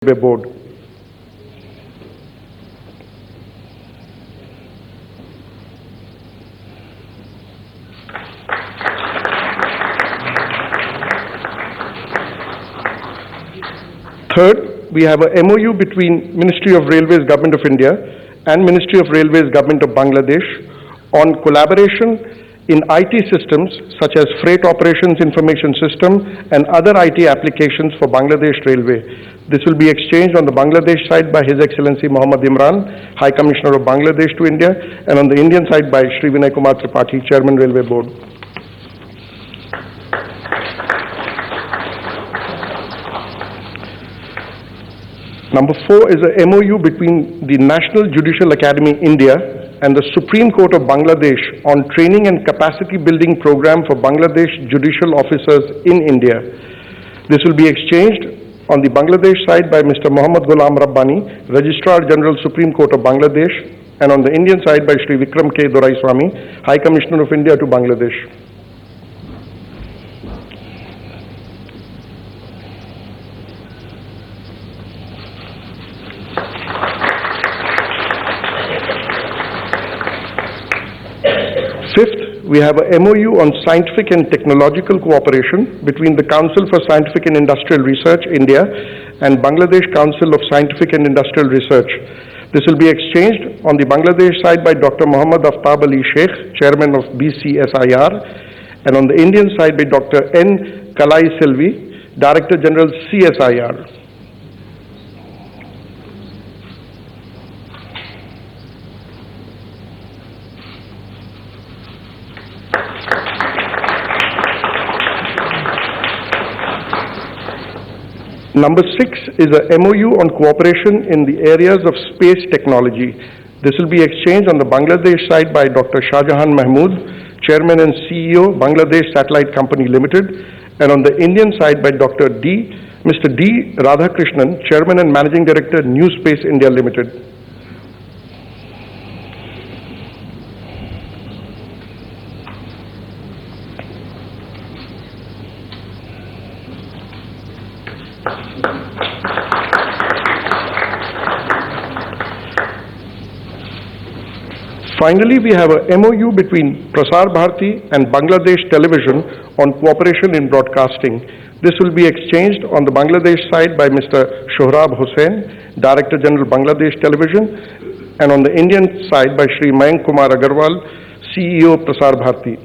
Board. Third, we have a MOU between Ministry of Railways Government of India and Ministry of Railways Government of Bangladesh on collaboration in IT systems such as Freight Operations Information System and other IT applications for Bangladesh Railway. This will be exchanged on the Bangladesh side by His Excellency Muhammad Imran, High Commissioner of Bangladesh to India, and on the Indian side by Shri Vinay Kumar Tripathi, Chairman Railway Board. Number 4 is a MOU between the National Judicial Academy India and the Supreme Court of Bangladesh on training and capacity building program for Bangladesh judicial officers in India. This will be exchanged on the Bangladesh side by Mr. Muhammad Ghulam Rabbani, Registrar General Supreme Court of Bangladesh, and on the Indian side by Shri Vikram K. Doraiswamy, High Commissioner of India to Bangladesh. Fifth, we have a MOU on scientific and technological cooperation between the Council for Scientific and Industrial Research, India, and Bangladesh Council of Scientific and Industrial Research. This will be exchanged on the Bangladesh side by Dr. Muhammad Aftab Ali Sheikh, Chairman of BCSIR, and on the Indian side by Dr. N. Kalai Selvi, Director General CSIR. Number 6 is a MOU on cooperation in the areas of space technology. This will be exchanged on the Bangladesh side by Dr. Shahjahan Mahmood, Chairman and CEO, Bangladesh Satellite Company Limited, and on the Indian side by Mr. D. Radhakrishnan, Chairman and Managing Director, New Space India Limited. Finally, we have a MOU between Prasar Bharati and Bangladesh Television on cooperation in broadcasting. This will be exchanged on the Bangladesh side by Mr. Shohrab Hussain, Director General Bangladesh Television, and on the Indian side by Shri Mayank Kumar Agarwal, CEO Prasar Bharati.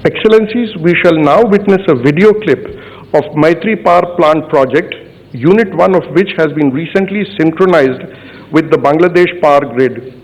Excellencies, we shall now witness a video clip of Maitri Power Plant project, Unit 1 of which has been recently synchronized with the Bangladesh power grid.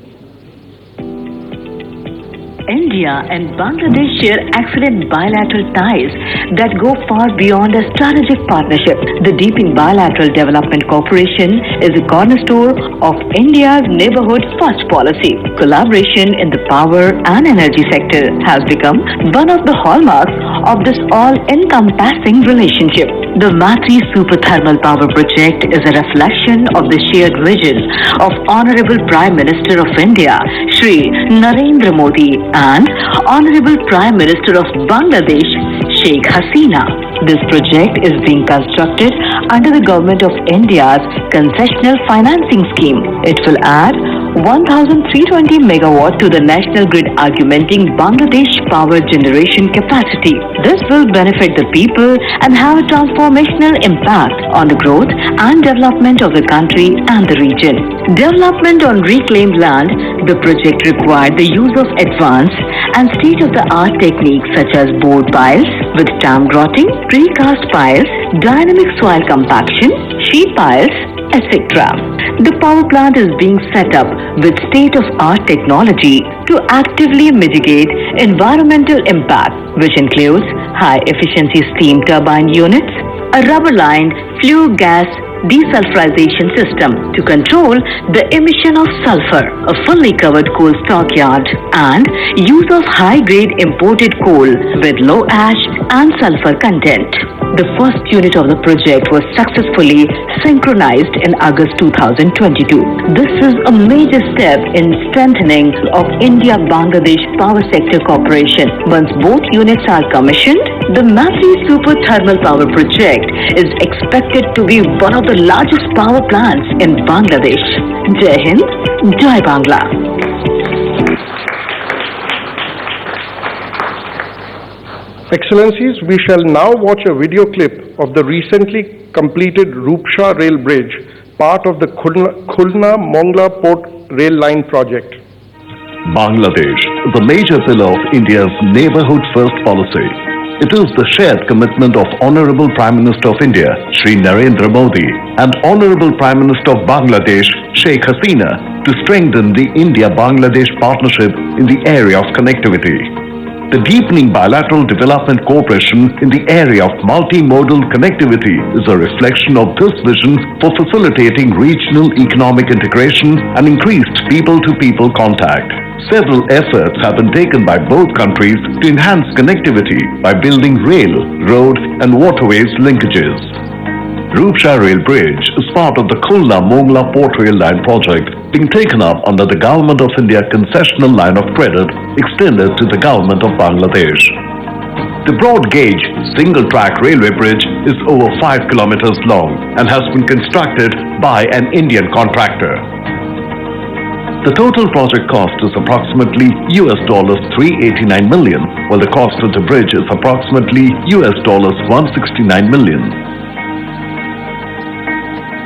India and Bangladesh share excellent bilateral ties that go far beyond a strategic partnership. The deepened bilateral development cooperation is a cornerstone of India's neighborhood first policy. Collaboration in the power and energy sector has become one of the hallmarks of this all-encompassing relationship. The Maitri Super Thermal Power Project is a reflection of the shared vision of Honorable Prime Minister of India, Shri Narendra Modi, and Honorable Prime Minister of Bangladesh, Sheikh Hasina. This project is being constructed under the Government of India's concessional financing scheme. It will add 1,320 megawatt to the national grid, augmenting Bangladesh power generation capacity. This will benefit the people and have a transformational impact on the growth and development of the country and the region. Development on reclaimed land, the project required the use of advanced and state-of-the-art techniques such as board piles with stamp grotting, precast piles, dynamic soil compaction, sheet piles, etc. The power plant is being set up with state-of-art technology to actively mitigate environmental impact, which includes high-efficiency steam turbine units, a rubber-lined flue gas desulfurization system to control the emission of sulfur, a fully covered coal stockyard, and use of high-grade imported coal with low ash and sulfur content. The first unit of the project was successfully synchronized in August 2022. This is a major step in strengthening of India-Bangladesh Power Sector Cooperation. Once both units are commissioned, the Matri Super Thermal Power Project is expected to be one of the largest power plants in Bangladesh. Jai Hind, Jai Bangla. Excellencies, we shall now watch a video clip of the recently completed Rupture rail bridge, part of the Khulna-Mongla Port Rail Line project. Bangladesh is a major pillar of India's neighborhood first policy. It is the shared commitment of Honorable Prime Minister of India, Shri Narendra Modi, and Honorable Prime Minister of Bangladesh, Sheikh Hasina, to strengthen the India-Bangladesh partnership in the area of connectivity. The deepening bilateral development cooperation in the area of multimodal connectivity is a reflection of this vision for facilitating regional economic integration and increased people-to-people contact. Several efforts have been taken by both countries to enhance connectivity by building rail, road and waterways linkages. Rupture Rail Bridge is part of the Khulna-Mongla Port Rail Line project being taken up under the Government of India concessional line of credit extended to the Government of Bangladesh. The broad-gauge, single-track railway bridge is over 5 kilometers long and has been constructed by an Indian contractor. The total project cost is approximately $389 million, while the cost of the bridge is approximately $169 million.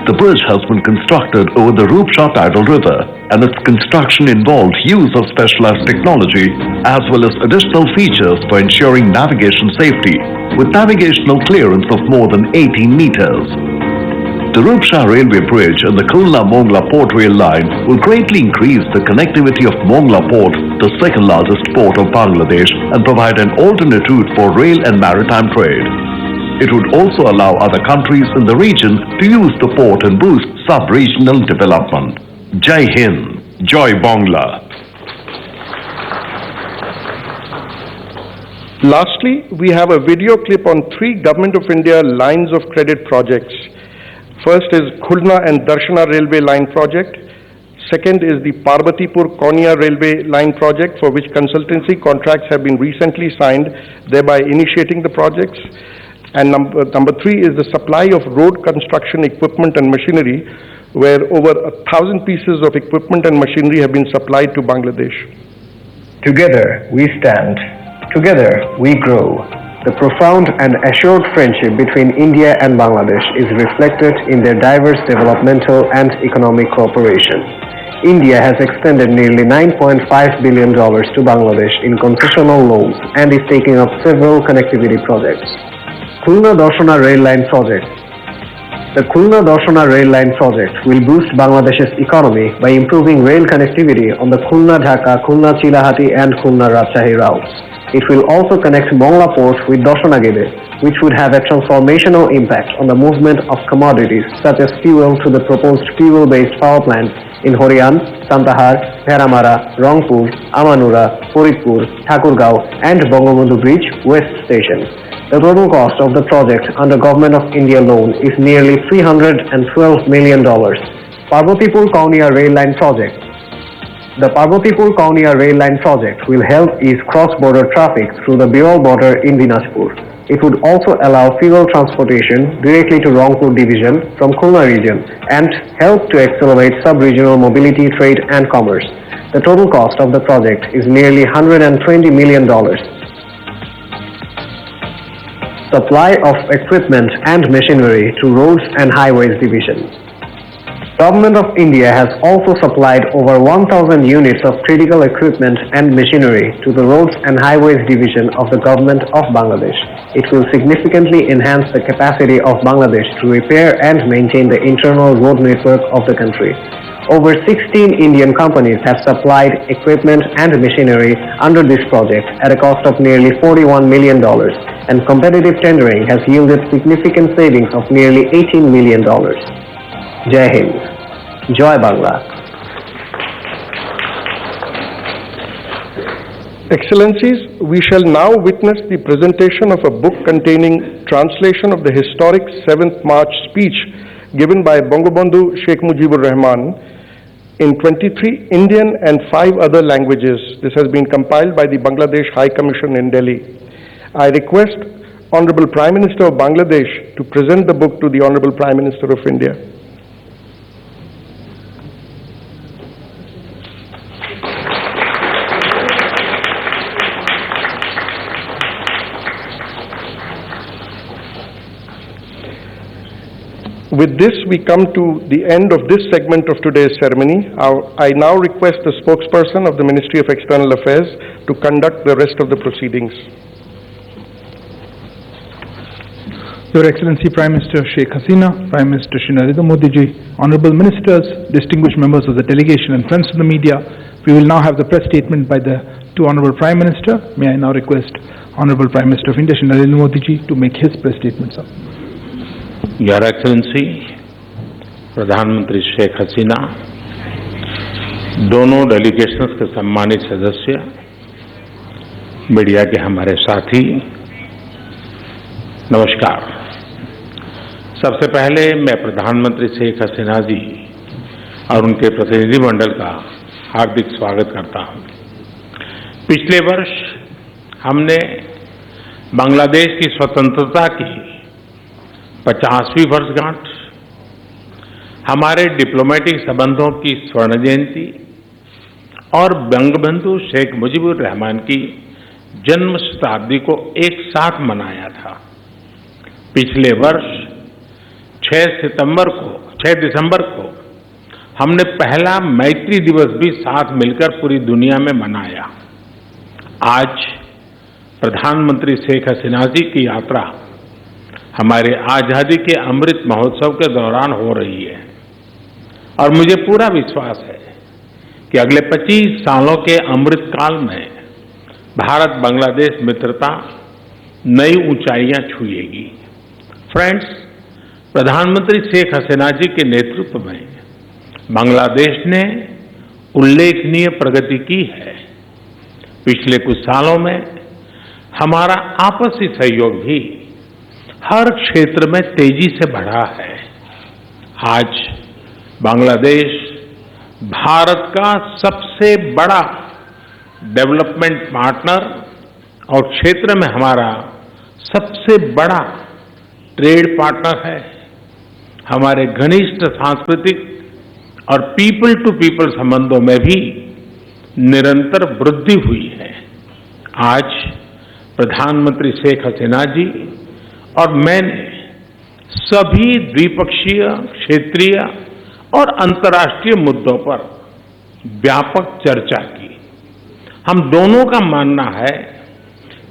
The bridge has been constructed over the Rupture tidal river, and its construction involved use of specialized technology as well as additional features for ensuring navigation safety, with navigational clearance of more than 18 meters. The Rupture railway bridge and the Khulna-Mongla Port Rail Line will greatly increase the connectivity of Mongla Port, the second largest port of Bangladesh, and provide an alternate route for rail and maritime trade. It would also allow other countries in the region to use the port and boost sub-regional development. Jai Hind, Jai Bangla. Lastly, we have a video clip on 3 Government of India lines of credit projects. First is Khulna and Darshana Railway Line project. Second is the Parbatipur-Konya Railway Line project, for which consultancy contracts have been recently signed, thereby initiating the projects. And number 3 is the supply of road construction equipment and machinery, where over 1,000 pieces of equipment and machinery have been supplied to Bangladesh. Together we stand, together we grow. The profound and assured friendship between India and Bangladesh is reflected in their diverse developmental and economic cooperation. India has extended nearly $9.5 billion to Bangladesh in concessional loans and is taking up several connectivity projects. Khulna-Darshana Rail Line project. The Khulna-Darshana Rail Line project will boost Bangladesh's economy by improving rail connectivity on the Khulna-Dhaka, Khulna-Chilahati and Khulna-Rajshahi routes. It will also connect Mongla Port with Darshana Gede, which would have a transformational impact on the movement of commodities such as fuel to the proposed fuel-based power plants in Horian, Santahar, Bheramara, Rangpur, Amanura, Faridpur, Thakurgaon and Bangabandhu Bridge West Station. The total cost of the project under Government of India loan is nearly $312 million. Parbatipur-Konya Rail Line project. The Parbatipur-Konya Rail Line project will help ease cross-border traffic through the Bihar border in Dinajpur. It would also allow fuel transportation directly to Rangpur division from Khulna region and help to accelerate sub-regional mobility, trade and commerce. The total cost of the project is nearly $120 million. Supply of equipment and machinery to Roads and Highways Division. Government of India has also supplied over 1,000 units of critical equipment and machinery to the Roads and Highways Division of the Government of Bangladesh. It will significantly enhance the capacity of Bangladesh to repair and maintain the internal road network of the country. Over 16 Indian companies have supplied equipment and machinery under this project at a cost of nearly $41 million, and competitive tendering has yielded significant savings of nearly $18 million. Jai Hind, Jai Bangla. Excellencies, we shall now witness the presentation of a book containing translation of the historic 7th March speech given by Bangabandhu Sheikh Mujibur Rahman in 23 Indian and 5 other languages. This has been compiled by the Bangladesh High Commission in Delhi. I request Honorable Prime Minister of Bangladesh to present the book to the Honorable Prime Minister of India. With this, we come to the end of this segment of today's ceremony. I now request the spokesperson of the Ministry of External Affairs to conduct the rest of the proceedings. Your Excellency Prime Minister Sheikh Hasina, Prime Minister Shri Narendra Modi ji, Honorable Ministers, distinguished members of the delegation and friends of the media, we will now have the press statement by the two Honorable Prime Minister. May I now request Honorable Prime Minister of India Shri Narendra Modi ji to make his press statement, sir. Your excellency प्रधानमंत्री शेख हसीना, दोनों delegations के सम्मानित सदस्य, media के हमारे साथी, नमस्कार। सबसे पहले मैं प्रधानमंत्री शेख हसीना जी और उनके प्रतिनिधिमंडल का हार्दिक स्वागत करता हूं। पिछले वर्ष हमने बांग्लादेश की स्वतंत्रता की 50वीं वर्षगांठ, हमारे डिप्लोमेटिक संबंधों की स्वर्ण जयंती और बंगबंधु शेख मुजीबुर रहमान की जन्म शताब्दी को एक साथ मनाया था। पिछले वर्ष 6 दिसंबर को हमने पहला मैत्री दिवस भी साथ मिलकर पूरी दुनिया में मनाया। आज प्रधानमंत्री शेख हसीना जी की यात्रा हमारे आजादी के अमृत महोत्सव के दौरान हो रही है और मुझे पूरा विश्वास है कि अगले 25 सालों के अमृत काल में भारत बांग्लादेश मित्रता नई ऊंचाइयां छुएगी। फ्रेंड्स, प्रधानमंत्री शेख हसीना जी के नेतृत्व में बांग्लादेश ने उल्लेखनीय प्रगति की है। पिछले कुछ सालों में हमारा आपसी सहयोग भी हर क्षेत्र में तेजी से बढ़ा है। आज बांग्लादेश भारत का सबसे बड़ा डेवलपमेंट पार्टनर और क्षेत्र में हमारा सबसे बड़ा ट्रेड पार्टनर है। हमारे घनिष्ठ सांस्कृतिक और पीपल टू पीपल संबंधों में भी निरंतर वृद्धि हुई है। आज प्रधानमंत्री शेख हसीना जी और मैंने सभी द्विपक्षीय, क्षेत्रीय और अंतर्राष्ट्रीय मुद्दों पर व्यापक चर्चा की। हम दोनों का मानना है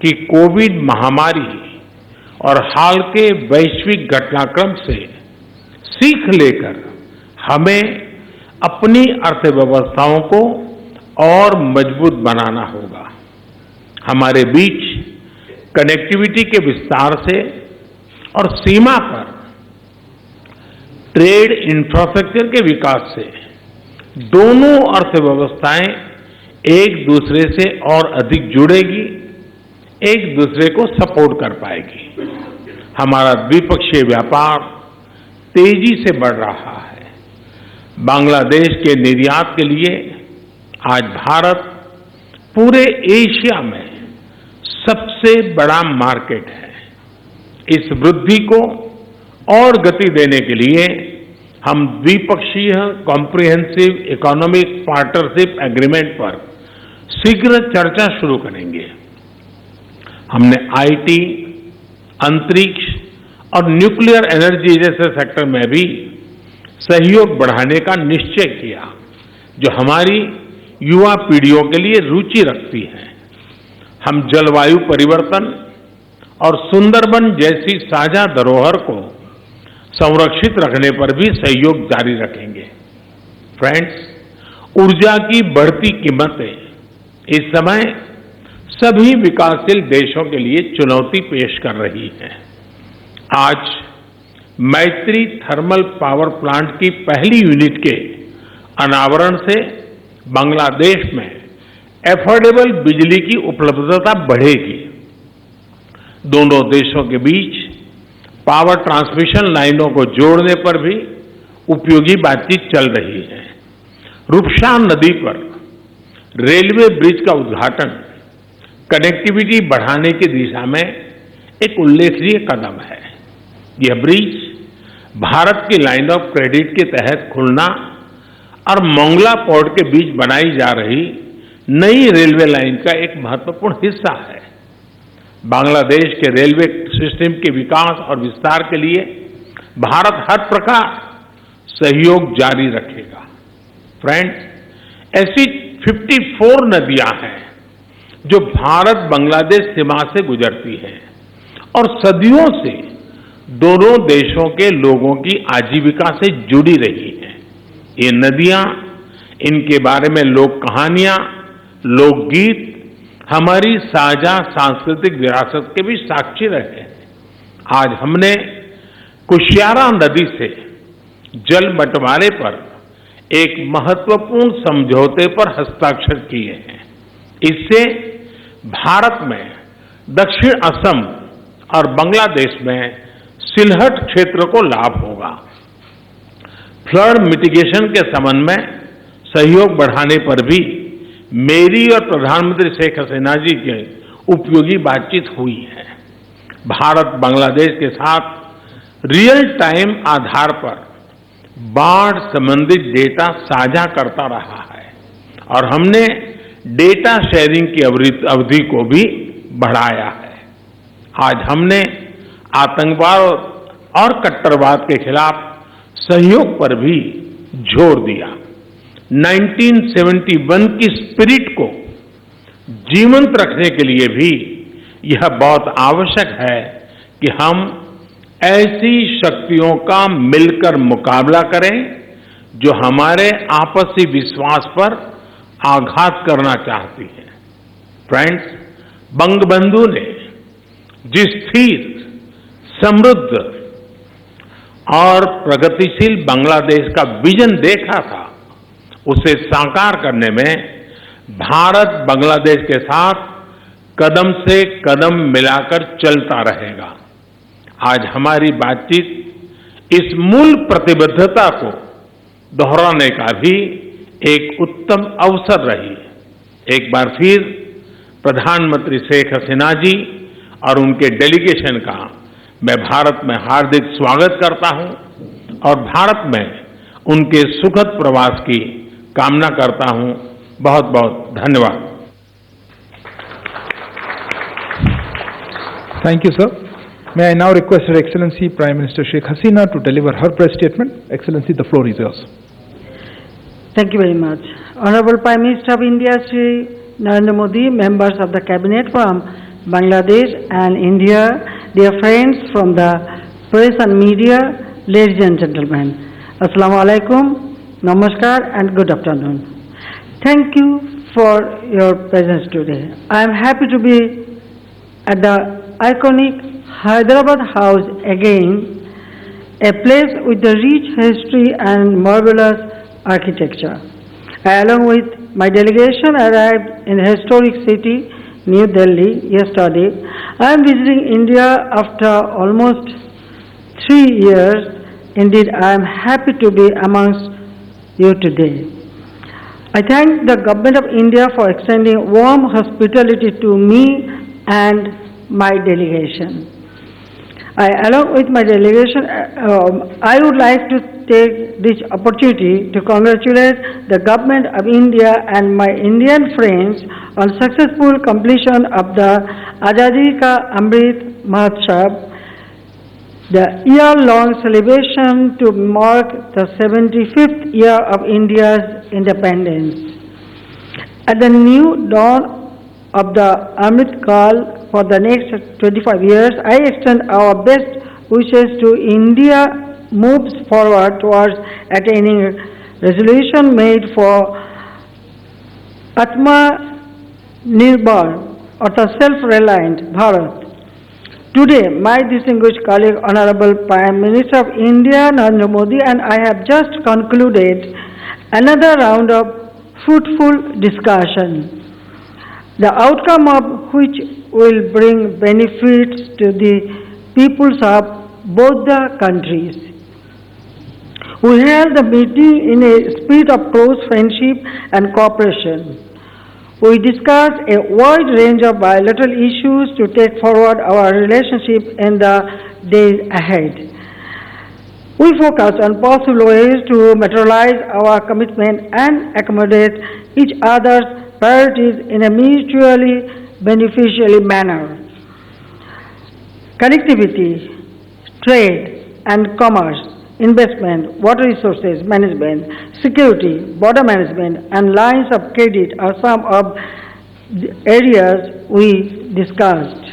कि कोविड महामारी और हाल के वैश्विक घटनाक्रम से सीख लेकर हमें अपनी अर्थव्यवस्थाओं को और मजबूत बनाना होगा। हमारे बीच कनेक्टिविटी के विस्तार से और सीमा पर ट्रेड इंफ्रास्ट्रक्चर के विकास से दोनों अर्थव्यवस्थाएं एक दूसरे से और अधिक जुड़ेगी, एक दूसरे को सपोर्ट कर पाएगी। हमारा द्विपक्षीय व्यापार तेजी से बढ़ रहा है। बांग्लादेश के निर्यात के लिए आज भारत पूरे एशिया में सबसे बड़ा मार्केट है। इस वृद्धि को और गति देने के लिए हम द्विपक्षीय कॉम्प्रिहेंसिव इकोनॉमिक पार्टनरशिप एग्रीमेंट पर शीघ्र चर्चा शुरू करेंगे। हमने आईटी, अंतरिक्ष और न्यूक्लियर एनर्जी जैसे सेक्टर में भी सहयोग बढ़ाने का निश्चय किया, जो हमारी युवा पीढ़ियों के लिए रुचि रखती है। हम जलवायु परिवर्तन और सुंदरबन जैसी साझा धरोहर को संरक्षित रखने पर भी सहयोग जारी रखेंगे। फ्रेंड्स, ऊर्जा की बढ़ती कीमतें इस समय सभी विकासशील देशों के लिए चुनौती पेश कर रही हैं। आज मैत्री थर्मल पावर प्लांट की पहली यूनिट के अनावरण से बांग्लादेश में एफोर्डेबल बिजली की उपलब्धता बढ़ेगी। दोनों देशों के बीच पावर ट्रांसमिशन लाइनों को जोड़ने पर भी उपयोगी बातचीत चल रही है। रुपशा नदी पर रेलवे ब्रिज का उद्घाटन कनेक्टिविटी बढ़ाने की दिशा में एक उल्लेखनीय कदम है। यह ब्रिज भारत की लाइन ऑफ क्रेडिट के तहत खुलना और मोंगला पोर्ट के बीच बनाई जा रही नई रेलवे लाइन का एक महत्वपूर्ण हिस्सा है। बांग्लादेश के रेलवे सिस्टम के विकास और विस्तार के लिए भारत हर प्रकार सहयोग जारी रखेगा। फ्रेंड्स, ऐसी 54 नदियां हैं जो भारत बांग्लादेश सीमा से गुजरती हैं और सदियों से दोनों देशों के लोगों की आजीविका से जुड़ी रही हैं। ये नदियां, इनके बारे में लोक कहानियां, लोकगीत हमारी साझा सांस्कृतिक विरासत के भी साक्षी रहे हैं। आज हमने कुशियारा नदी से जल बंटवारे पर एक महत्वपूर्ण समझौते पर हस्ताक्षर किए हैं। इससे भारत में दक्षिण असम और बांग्लादेश में सिलहट क्षेत्र को लाभ होगा। फ्लड मिटिगेशन के संबंध में सहयोग बढ़ाने पर भी मेरी और प्रधानमंत्री शेख हसीना जी की उपयोगी बातचीत हुई है। भारत बांग्लादेश के साथ रियल टाइम आधार पर बाढ़ संबंधित डेटा साझा करता रहा है और हमने डेटा शेयरिंग की अवधि को भी बढ़ाया है। आज हमने आतंकवाद और कट्टरवाद के खिलाफ सहयोग पर भी जोर दिया। 1971 की स्पिरिट को जीवंत रखने के लिए भी यह बहुत आवश्यक है कि हम ऐसी शक्तियों का मिलकर मुकाबला करें जो हमारे आपसी विश्वास पर आघात करना चाहती है। फ्रेंड्स, बंगबंधु ने जिस स्थिर, समृद्ध और प्रगतिशील बांग्लादेश का विजन देखा था, उसे साकार करने में भारत बांग्लादेश के साथ कदम से कदम मिलाकर चलता रहेगा। आज हमारी बातचीत इस मूल प्रतिबद्धता को दोहराने का भी एक उत्तम अवसर रही। एक बार फिर प्रधानमंत्री शेख हसीना जी और उनके डेलीगेशन का मैं भारत में हार्दिक स्वागत करता हूं और भारत में उनके सुखद प्रवास की कामना करता हूं। बहुत बहुत धन्यवाद। Thank you, sir. May I now request Her Excellency Prime Minister Sheikh Hasina to deliver her press statement. Excellency, the floor is yours. Thank you very much. Honorable Prime Minister of India, Shri Narendra Modi, members of the Cabinet from Bangladesh and India, dear friends from the press and media, ladies and gentlemen, Assalamu alaikum, Namaskar and good afternoon. Thank you for your presence today. I am happy to be at the iconic Hyderabad House again, a place with a rich history and marvelous architecture. I, along with my delegation, arrived in the historic city, New Delhi, yesterday. I am visiting India after almost 3 years. Indeed, I am happy to be amongst you today. I thank the Government of India for extending warm hospitality to me and my delegation. Along with my delegation, I would like to take this opportunity to congratulate the Government of India and my Indian friends on successful completion of the Azadi Ka Amrit Mahotsav, the year-long celebration to mark the 75th year of India's independence. At the new dawn of the Amrit Kal for the next 25 years, I extend our best wishes to India moves forward towards attaining resolution made for Atma Nirbhar or the self-reliant Bharat. Today, my distinguished colleague, Honorable Prime Minister of India, Narendra Modi, and I have just concluded another round of fruitful discussion the outcome of which will bring benefits to the peoples of both the countries. We held the meeting in a spirit of close friendship and cooperation. We discussed a wide range of bilateral issues to take forward our relationship in the days ahead. We focused on possible ways to materialize our commitment and accommodate each other's priorities in a mutually beneficial manner. Connectivity, trade and commerce, investment, water resources management, security, border management, and lines of credit are some of the areas we discussed.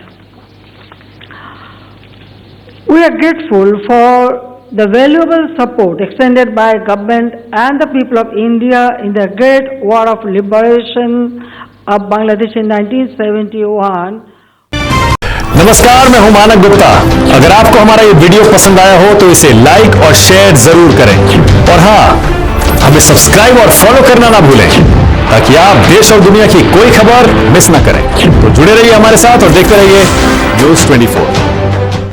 We are grateful for the valuable support extended by government and the people of India in the great war of liberation of Bangladesh in 1971. नमस्कार, मैं हूं मानक गुप्ता। अगर आपको हमारा ये video पसंद आया हो तो इसे लाइक और शेयर जरूर करें और हाँ, हमें सब्सक्राइब और फॉलो करना ना भूलें ताकि आप देश और दुनिया की कोई खबर मिस ना करें। तो जुड़े रहिए हमारे साथ और देखते रहिए News24।